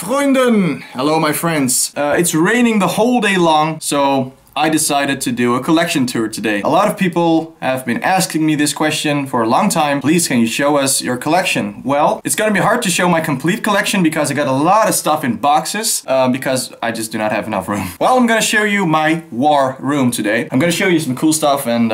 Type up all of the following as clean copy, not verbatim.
Freunde! Hello my friends. It's raining the whole day long, so I decided to do a collection tour today. A lot of people have been asking me this question for a long time. Please, can you show us your collection? Well, it's gonna be hard to show my complete collection because I got a lot of stuff in boxes because I just do not have enough room. Well, I'm gonna show you my war room today. I'm gonna show you some cool stuff and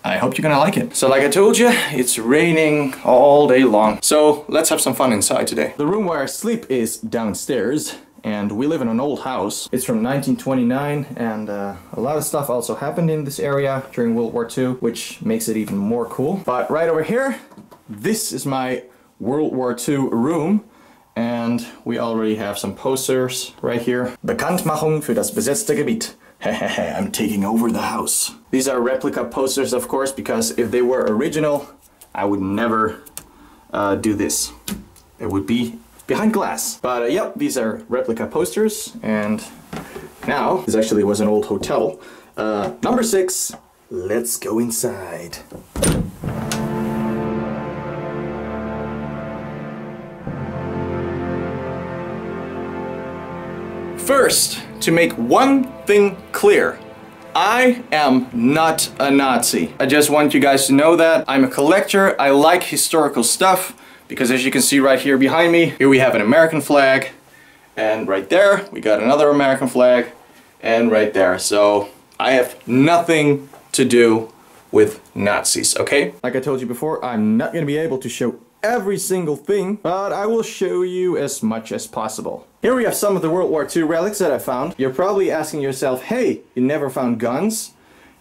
I hope you're gonna like it. So like I told you, it's raining all day long. So let's have some fun inside today. The room where I sleep is downstairs. And we live in an old house. It's from 1929 and a lot of stuff also happened in this area during World War II, which makes it even more cool. But right over here, this is my World War II room. And we already have some posters right here. Bekanntmachung für das besetzte Gebiet. I'm taking over the house. These are replica posters, of course, because if they were original, I would never do this. It would be behind glass. But yep, these are replica posters, and now this actually was an old hotel. Number 6, let's go inside. First, to make one thing clear, I am not a Nazi. I just want you guys to know that. I'm a collector, I like historical stuff. Because as you can see right here behind me, here we have an American flag, and right there we got another American flag, and right there. So I have nothing to do with Nazis, okay? Like I told you before, I'm not gonna be able to show every single thing, but I will show you as much as possible. Here we have some of the World War II relics that I found. You're probably asking yourself, hey, you never found guns?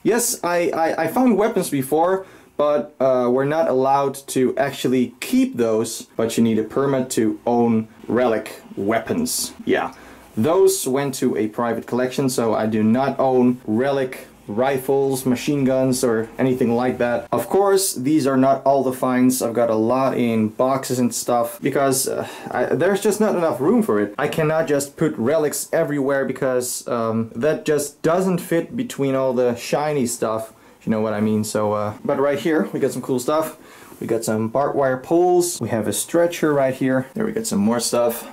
Yes, I found weapons before, but we're not allowed to actually keep those, but you need a permit to own relic weapons. Yeah, those went to a private collection, so I do not own relic rifles, machine guns, or anything like that. Of course, these are not all the finds. I've got a lot in boxes and stuff because there's just not enough room for it. I cannot just put relics everywhere because that just doesn't fit between all the shiny stuff. You know what I mean. So but right here we got some cool stuff. We got some barbed wire poles, we have a stretcher right here, there we got some more stuff.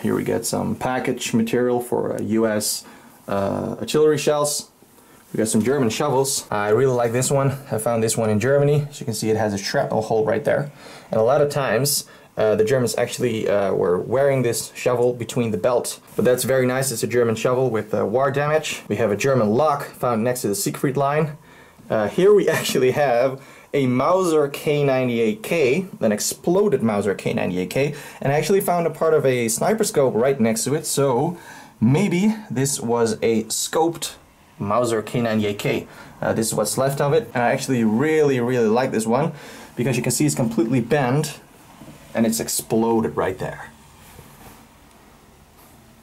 Here we get some package material for US artillery shells. We got some German shovels. I really like this one. I found this one in Germany. As you can see, it has a shrapnel hole right there, and a lot of times the Germans actually were wearing this shovel between the belt. But that's very nice. It's a German shovel with war damage. We have a German lock found next to the Siegfried line. Here we actually have a Mauser K98K, an exploded Mauser K98K, and I actually found a part of a sniper scope right next to it, so maybe this was a scoped Mauser K98K. This is what's left of it, and I actually really like this one, because you can see it's completely bent, and it's exploded right there.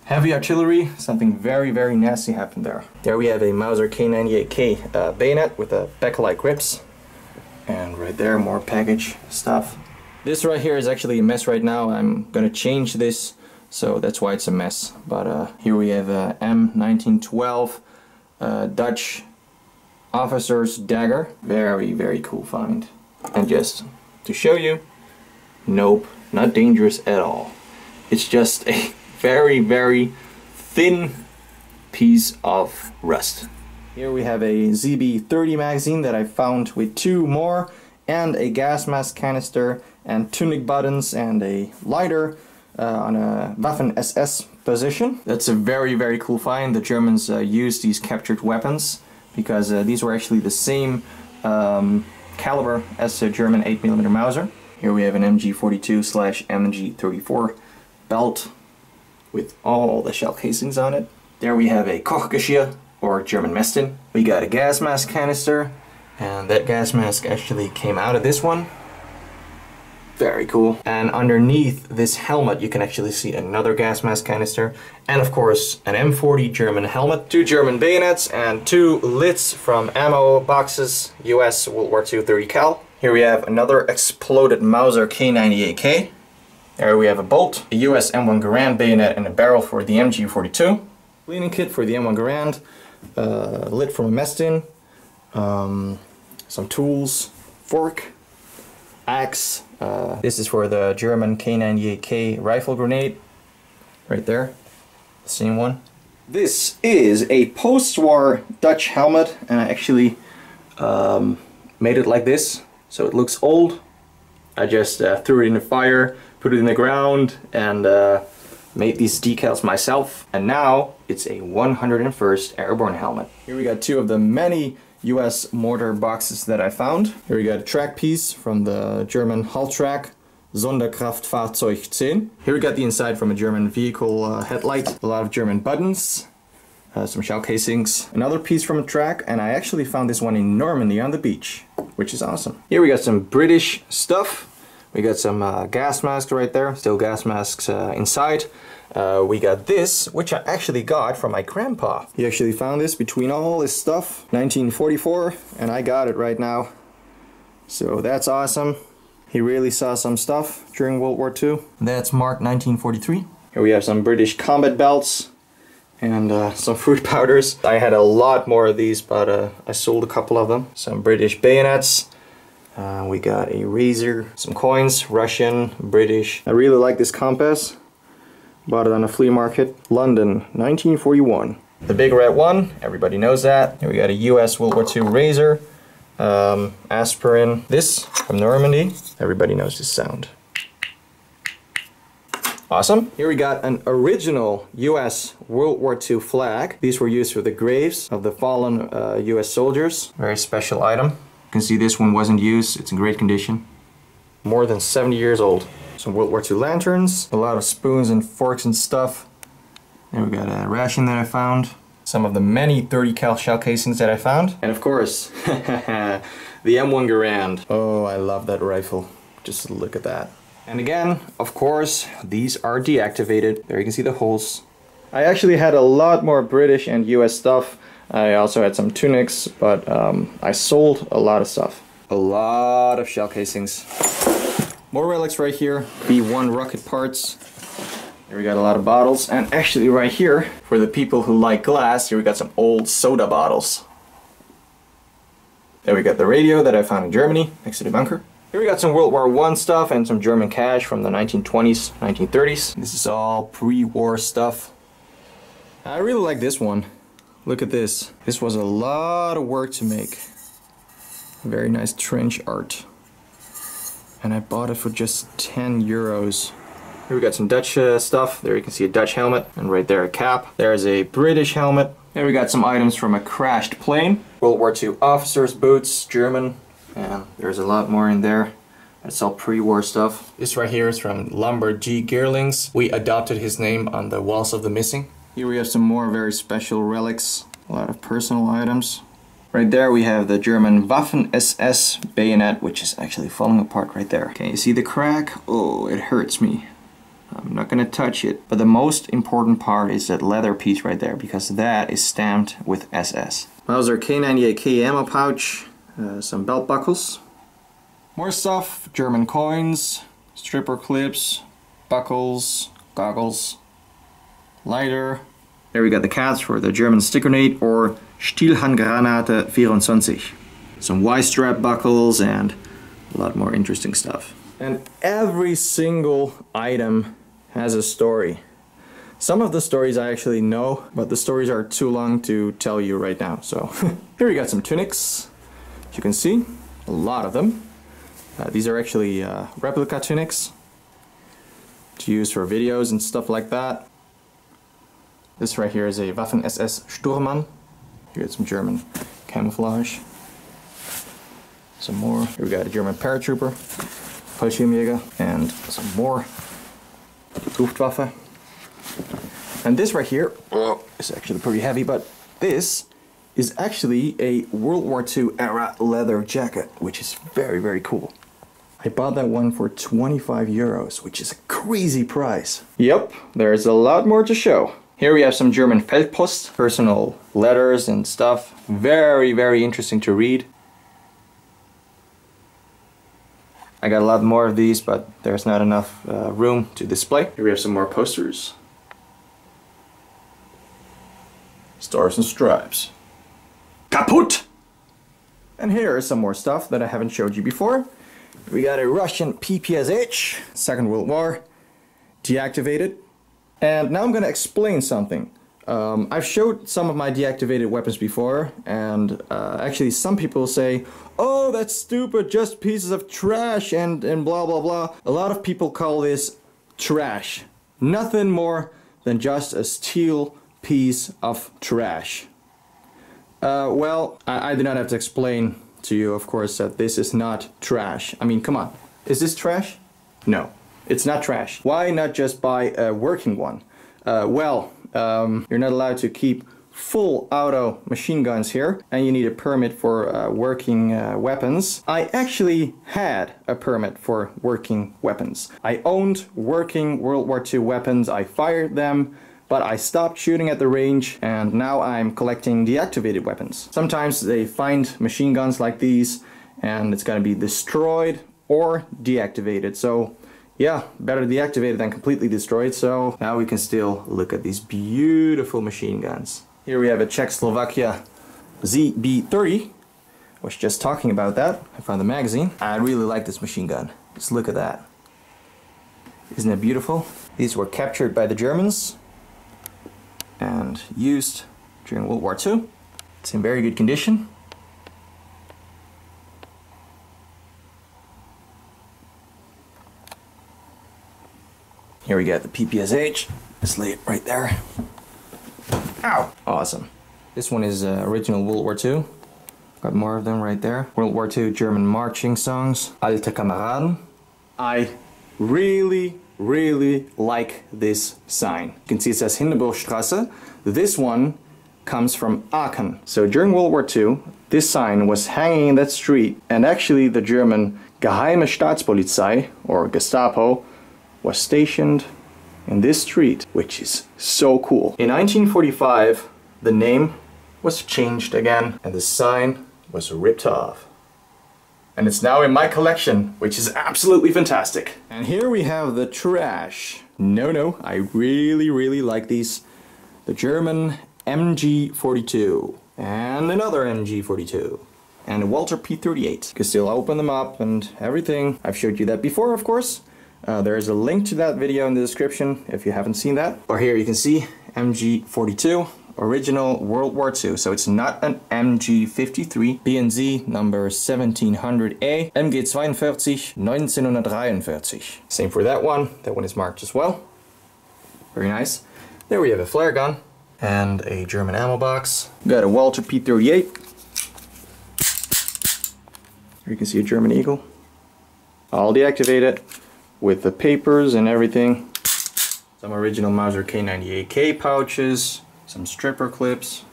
Heavy artillery, something very nasty happened there. There we have a Mauser K98K bayonet with a bakelite grips. And right there, more package stuff. This right here is actually a mess right now. I'm gonna change this, so that's why it's a mess. But here we have a M1912 Dutch officer's dagger. Very cool find. And just to show you, nope, not dangerous at all. It's just a very thin piece of rust. Here we have a ZB30 magazine that I found with 2 more, and a gas mask canister, and tunic buttons, and a lighter on a Waffen SS position. That's a very cool find. The Germans used these captured weapons because these were actually the same caliber as the German 8mm Mauser. Here we have an MG42/MG34 belt with all the shell casings on it. There we have a Kochgeschirr, or German mess tin. We got a gas mask canister, and that gas mask actually came out of this one. Very cool. And underneath this helmet you can actually see another gas mask canister, and of course an M40 German helmet, 2 German bayonets, and 2 lids from ammo boxes, US World War II 30 cal. Here we have another exploded Mauser K98K. There we have a bolt, a US M1 Garand bayonet, and a barrel for the MG42. Cleaning kit for the M1 Garand, lid from a mess tin, some tools, fork, axe. This is for the German K98K rifle grenade. right there, the same one. This is a post-war Dutch helmet, and I actually made it like this, so it looks old. I just threw it in the fire, put it in the ground, and made these decals myself. And now it's a 101st Airborne helmet. Here we got two of the many US mortar boxes that I found. Here we got a track piece from the German hull track, Sonderkraftfahrzeug 10. Here we got the inside from a German vehicle headlight, a lot of German buttons, some shell casings, another piece from a track, and I actually found this one in Normandy on the beach, which is awesome. Here we got some British stuff. We got some gas masks right there, still gas masks inside. We got this, which I actually got from my grandpa. He actually found this between all this stuff, 1944, and I got it right now. So that's awesome. He really saw some stuff during World War II. That's marked 1943. Here we have some British combat belts and some fruit powders. I had a lot more of these, but I sold a couple of them. Some British bayonets. We got a razor, some coins, Russian, British. I really like this compass. Bought it on a flea market. London, 1941. The big red one, everybody knows that. Here we got a US World War II razor. Aspirin. This from Normandy. Everybody knows this sound. Awesome. Here we got an original US World War II flag. These were used for the graves of the fallen US soldiers. Very special item. You can see this one wasn't used. It's in great condition. More than 70 years old. Some World War II lanterns. A lot of spoons and forks and stuff. There we got a ration that I found. Some of the many 30 cal shell casings that I found. And of course, the M1 Garand. Oh, I love that rifle. Just look at that. And again, of course, these are deactivated. There you can see the holes. I actually had a lot more British and US stuff. I also had some tunics, but I sold a lot of stuff. A lot of shell casings. More relics right here. B1 rocket parts. Here we got a lot of bottles, and actually right here, for the people who like glass, here we got some old soda bottles. There we got the radio that I found in Germany, next to the bunker. Here we got some World War I stuff and some German cash from the 1920s, 1930s. This is all pre-war stuff. I really like this one. Look at this. This was a lot of work to make. Very nice trench art. And I bought it for just 10 euros. Here we got some Dutch stuff. There you can see a Dutch helmet, and right there a cap. There's a British helmet. There we got some items from a crashed plane. World War II officers' boots, German, and there's a lot more in there. That's all pre-war stuff. This right here is from Lambert G. Geerlings. We adopted his name on the Walls of the Missing. Here we have some more very special relics. A lot of personal items. Right there we have the German Waffen-SS bayonet, which is actually falling apart right there. Can you see the crack? Oh, it hurts me. I'm not gonna touch it, but the most important part is that leather piece right there, because that is stamped with SS. Mauser K98K ammo pouch, some belt buckles. More stuff, German coins, stripper clips, buckles, goggles, lighter. There we got the cats for the German stick grenade or Stielhandgranate 24. Some Y-strap buckles and a lot more interesting stuff. And every single item has a story. Some of the stories I actually know, but the stories are too long to tell you right now. So here we got some tunics. As you can see, a lot of them. These are actually replica tunics to use for videos and stuff like that. This right here is a Waffen-SS Sturmmann. You got some German camouflage. Some more. Here we got a German paratrooper, Fallschirmjäger, and some more Luftwaffe. And this right here is actually pretty heavy, but this is actually a World War II era leather jacket, which is very, very cool. I bought that one for 25 euros, which is a crazy price. Yep, there's a lot more to show. Here we have some German Feldpost, personal letters and stuff. Very, very interesting to read. I got a lot more of these, but there's not enough room to display. Here we have some more posters. Stars and Stripes. Kaput! And here is some more stuff that I haven't showed you before. We got a Russian PPSH, Second World War, deactivated. And now I'm gonna explain something. I've showed some of my deactivated weapons before, and actually some people say, oh, that's stupid, just pieces of trash and blah blah blah. A lot of people call this trash. Nothing more than just a steel piece of trash. Well, I do not have to explain to you, of course, that this is not trash. I mean, come on. Is this trash? No, it's not trash. Why not just buy a working one? You're not allowed to keep full auto machine guns here, and you need a permit for working weapons. I actually had a permit for working weapons. I owned working World War II weapons. I fired them, but I stopped shooting at the range, and now I'm collecting deactivated weapons. Sometimes they find machine guns like these, and it's gonna be destroyed or deactivated. So yeah, better deactivated than completely destroyed. So now we can still look at these beautiful machine guns. Here we have a Czechoslovakia ZB30. I was just talking about that. I found the magazine. I really like this machine gun. Just look at that. Isn't it beautiful? These were captured by the Germans and used during World War II. It's in very good condition. Here we got the PPSH. Just lay it right there. Ow! Awesome. This one is original World War II. Got more of them right there. World War II German marching songs. Alte Kameraden. I really like this sign. You can see it says Hindenburgstraße. This one comes from Aachen. So during World War II, this sign was hanging in that street, and actually the German Geheime Staatspolizei, or Gestapo, was stationed in this street, which is so cool. In 1945, the name was changed again, and the sign was ripped off. And it's now in my collection, which is absolutely fantastic. And here we have the trash. No, I really like these. The German MG42, and another MG42, and a Walter P38. You can still open them up and everything. I've showed you that before, of course. There is a link to that video in the description if you haven't seen that. Or here you can see MG42, original World War II. So it's not an MG53. BNZ number 1700A, MG42 1943. Same for that one. That one is marked as well. Very nice. There we have a flare gun and a German ammo box. Got a Walter P38. Here you can see a German Eagle. All deactivated, with the papers and everything. Some original Mauser K98K pouches, some stripper clips.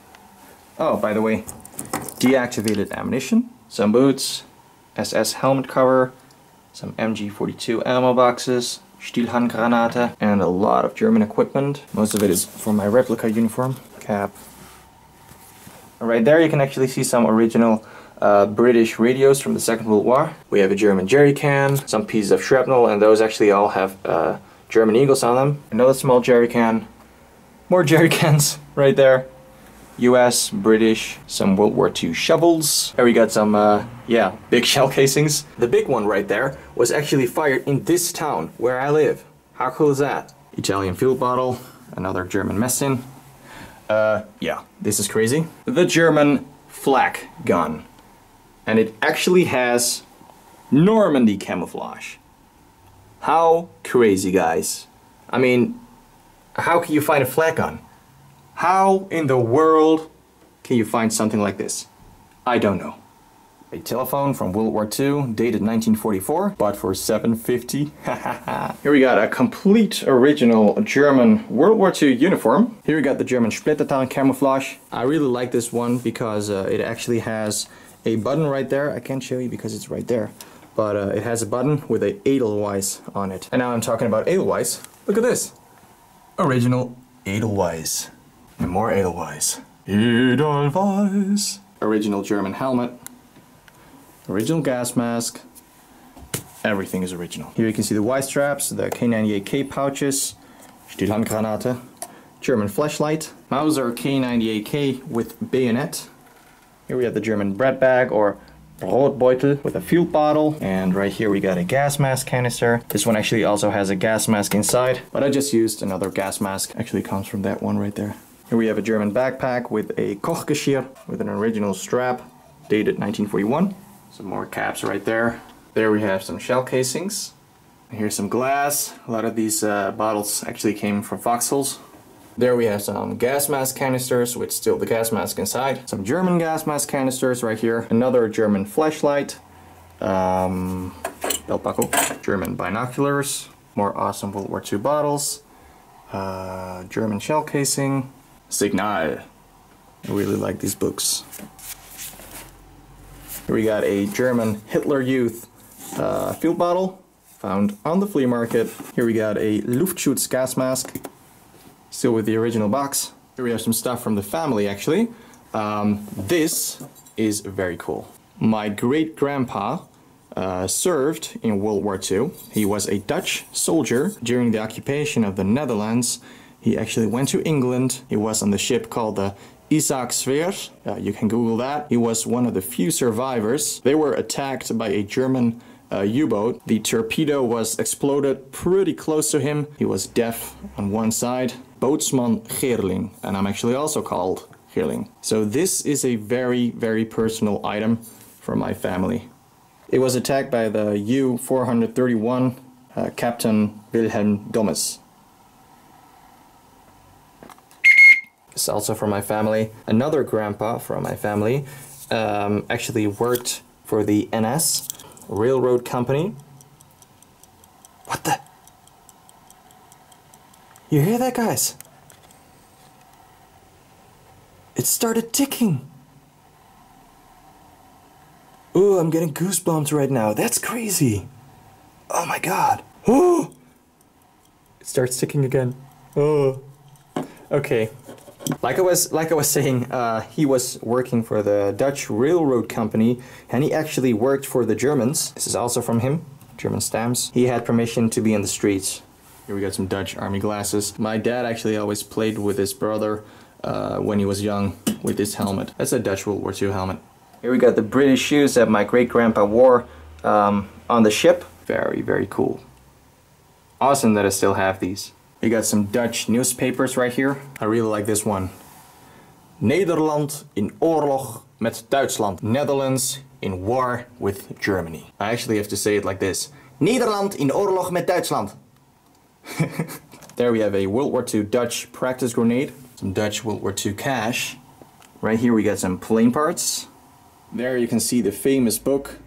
Oh, by the way, deactivated ammunition, some boots, SS helmet cover, some MG42 ammo boxes, Stielhandgranate, and a lot of German equipment. Most of it is for my replica uniform, cap. Right there you can actually see some original British radios from the Second World War. We have a German jerry can, some pieces of shrapnel, and those actually all have German eagles on them. Another small jerry can, more jerry cans right there. US, British, some World War II shovels. Here we got some, big shell casings. The big one right there was actually fired in this town where I live. How cool is that? Italian field bottle, another German Messin. This is crazy. The German flak gun. And it actually has Normandy camouflage. How crazy, guys. I mean, how can you find a flak gun? How in the world can you find something like this? I don't know. A telephone from World War II, dated 1944, bought for $7.50. Here we got a complete original German World War II uniform. Here we got the German Splittertarn camouflage. I really like this one because it actually has a button right there. I can't show you because it's right there. But it has a button with a Edelweiss on it. And now I'm talking about Edelweiss. Look at this. Original Edelweiss. And more Edelweiss. Edelweiss. Original German helmet. Original gas mask. Everything is original. Here you can see the Y straps, the K98K pouches, Stielhandgranate, German flashlight, Mauser K98K with bayonet. Here we have the German bread bag or Broodbeutel with a fuel bottle. And right here we got a gas mask canister. This one actually also has a gas mask inside, but I just used another gas mask. Actually comes from that one right there. Here we have a German backpack with a Kochgeschirr with an original strap, dated 1941. Some more caps right there. There we have some shell casings. Here's some glass. A lot of these bottles actually came from foxholes. There we have some gas mask canisters with still the gas mask inside. Some German gas mask canisters right here. Another German flashlight. Belt buckle. German binoculars. More awesome World War II bottles. German shell casing. Signal. I really like these books. Here we got a German Hitler Youth field bottle. Found on the flea market. Here we got a Luftschutz gas mask. Still with the original box. Here we have some stuff from the family actually. This is very cool. My great-grandpa served in World War II. He was a Dutch soldier during the occupation of the Netherlands. He actually went to England. He was on the ship called the Isaac Sweers. You can Google that. He was one of the few survivors. They were attacked by a German U-boat. The torpedo was exploded pretty close to him. He was deaf on one side. Boatswain Gerling, and I'm actually also called Gerling. So this is a very, very personal item for my family. It was attacked by the U-431 Captain Wilhelm. It's also from my family. Another grandpa from my family actually worked for the NS Railroad Company. What the? You hear that, guys? It started ticking. Ooh, I'm getting goosebumps right now. That's crazy. Oh my god. Oh! It starts ticking again. Oh. Okay. Like I was saying, he was working for the Dutch Railroad Company, and he actually worked for the Germans. This is also from him. German stamps. He had permission to be in the streets. Here we got some Dutch army glasses. My dad actually always played with his brother when he was young with this helmet. That's a Dutch World War II helmet. Here we got the British shoes that my great-grandpa wore on the ship. Very, very cool. Awesome that I still have these. We got some Dutch newspapers right here. I really like this one. Nederland in oorlog met Duitsland. Netherlands in war with Germany. I actually have to say it like this. Nederland in oorlog met Duitsland. There we have a World War II Dutch practice grenade. Some Dutch World War II cash. Right here we got some plane parts. There you can see the famous book,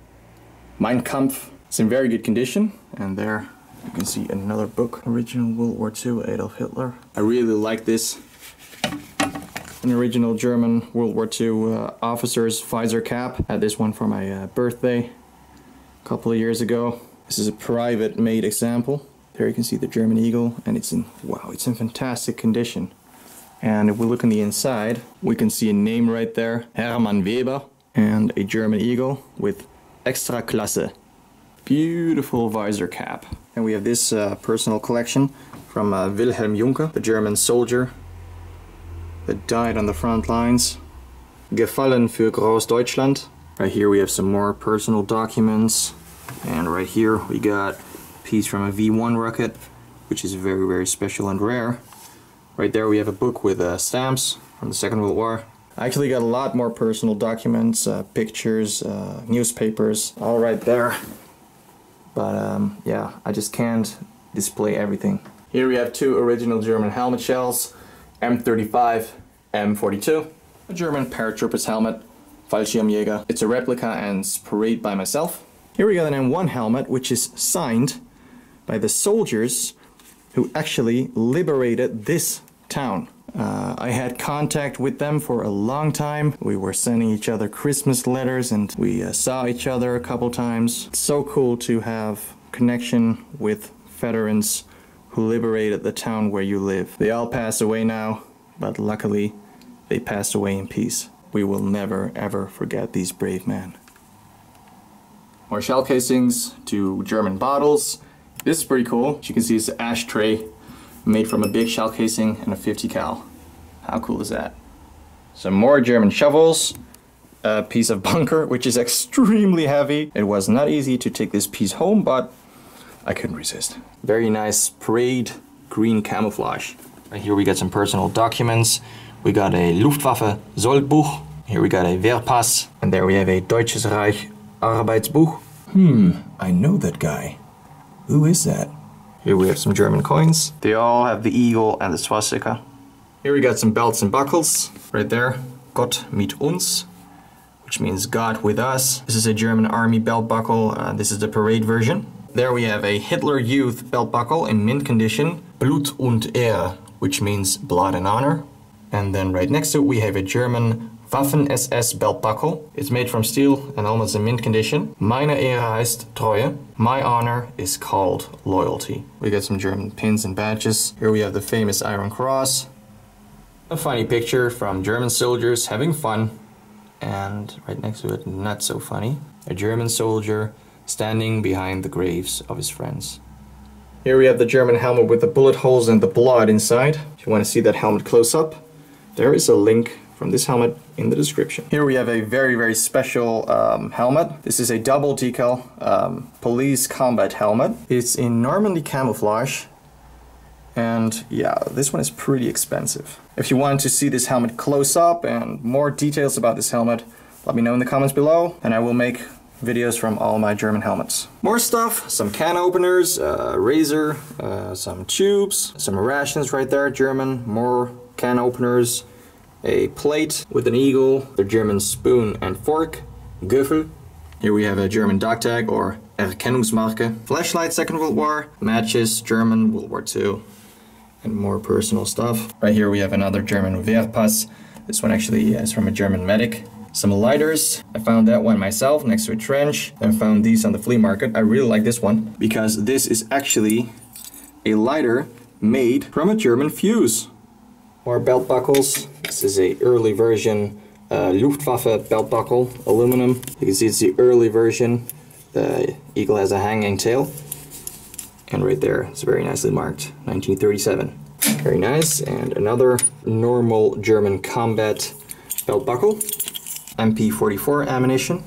Mein Kampf. It's in very good condition. And there you can see another book, original World War II, Adolf Hitler. I really like this. An original German World War II officer's visor cap. I had this one for my birthday a couple of years ago. This is a private made example. There you can see the German eagle, and it's in, wow, it's in fantastic condition. And if we look on the inside, we can see a name right there, Hermann Weber, and a German eagle with Extra Klasse. Beautiful visor cap. And we have this personal collection from Wilhelm Juncker, the German soldier that died on the front lines. Gefallen für Großdeutschland. Right here we have some more personal documents. And right here we got piece from a V1 rocket, which is very, very special and rare. Right there we have a book with stamps from the Second World War. I actually got a lot more personal documents, pictures, newspapers, all right there. But yeah, I just can't display everything. Here we have two original German helmet shells, M35, M42. A German paratrooper's helmet, Fallschirmjäger. It's a replica and sprayed by myself. Here we got an M1 helmet, which is signed by the soldiers who actually liberated this town. I had contact with them for a long time. We were sending each other Christmas letters and we saw each other a couple times. It's so cool to have connection with veterans who liberated the town where you live. They all passed away now, but luckily they passed away in peace. We will never ever forget these brave men. More shell casings to German bottles. This is pretty cool. As you can see, it's an ashtray made from a big shell casing and a 50 cal. How cool is that? Some more German shovels. piece of bunker, which is extremely heavy. It was not easy to take this piece home, but I couldn't resist. Very nice parade green camouflage. Right here we got some personal documents. We got a Luftwaffe Soldbuch. Here we got a Wehrpass. And there we have a Deutsches Reich Arbeitsbuch. I know that guy. Who is that? Here we have some German coins. They all have the eagle and the swastika. Here we got some belts and buckles. Right there, Gott mit uns, which means God with us. This is a German army belt buckle. This is the parade version. There we have a Hitler Youth belt buckle in mint condition. Blut und Ehre, which means blood and honor. And then right next to it we have a German Waffen-SS belt buckle. It's made from steel and almost in mint condition. Meine Ehre heißt Treue. My honor is called loyalty. We got some German pins and badges. Here we have the famous Iron Cross. A funny picture from German soldiers having fun. And right next to it, not so funny, a German soldier standing behind the graves of his friends. Here we have the German helmet with the bullet holes and the blood inside. If you want to see that helmet close up, there is a link from this helmet in the description. Here we have a very special helmet. This is a double decal police combat helmet. It's in Normandy camouflage. And yeah, this one is pretty expensive. If you want to see this helmet close up and more details about this helmet, let me know in the comments below and I will make videos from all my German helmets. More stuff, some can openers, razor, some tubes, some rations right there, German, more can openers, a plate with an eagle, the German spoon and fork, Göffel. Here we have a German dog tag or Erkennungsmarke, flashlight, Second World War, matches, German, World War II, and more personal stuff. Right here we have another German Wehrpass. This one actually is from a German medic. Some lighters. I found that one myself next to a trench. I found these on the flea market. I really like this one because this is actually a lighter made from a German fuse. More belt buckles. This is a early version Luftwaffe belt buckle, aluminum. You can see it's the early version. The eagle has a hanging tail. And right there, it's very nicely marked, 1937. Very nice. And another normal German combat belt buckle. MP44 ammunition,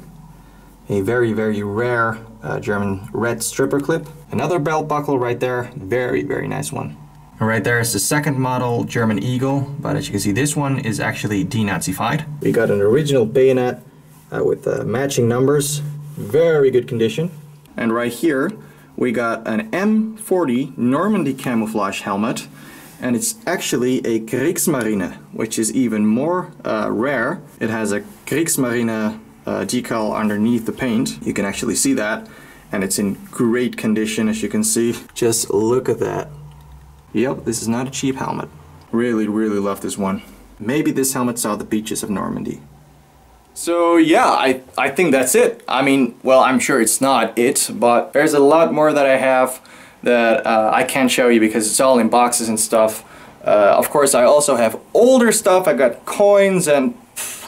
a very rare German red stripper clip. Another belt buckle right there, very nice one. And right there is the second model German Eagle, but as you can see this one is actually denazified. We got an original bayonet with matching numbers, very good condition. And right here we got an M40 Normandy camouflage helmet. And it's actually a Kriegsmarine, which is even more rare. It has a Kriegsmarine decal underneath the paint. You can actually see that. And it's in great condition, as you can see. Just look at that. Yep, this is not a cheap helmet. Really love this one. Maybe this helmet saw the beaches of Normandy. So yeah, I think that's it. I mean, well, I'm sure it's not it, but there's a lot more that I have that I can't show you because it's all in boxes and stuff. Of course, I also have older stuff. I got coins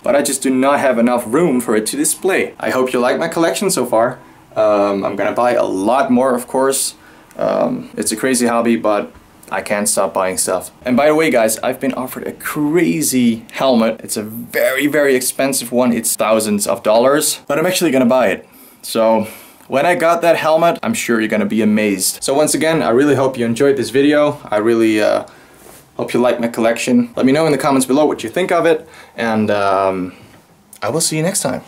but I just do not have enough room for it to display. I hope you like my collection so far. I'm gonna buy a lot more, of course. It's a crazy hobby, but I can't stop buying stuff. And by the way, guys, I've been offered a crazy helmet. It's a very expensive one. It's thousands of dollars, but I'm actually gonna buy it. So when I got that helmet, I'm sure you're gonna be amazed. So once again, I really hope you enjoyed this video. I really hope you like my collection. Let me know in the comments below what you think of it, and I will see you next time.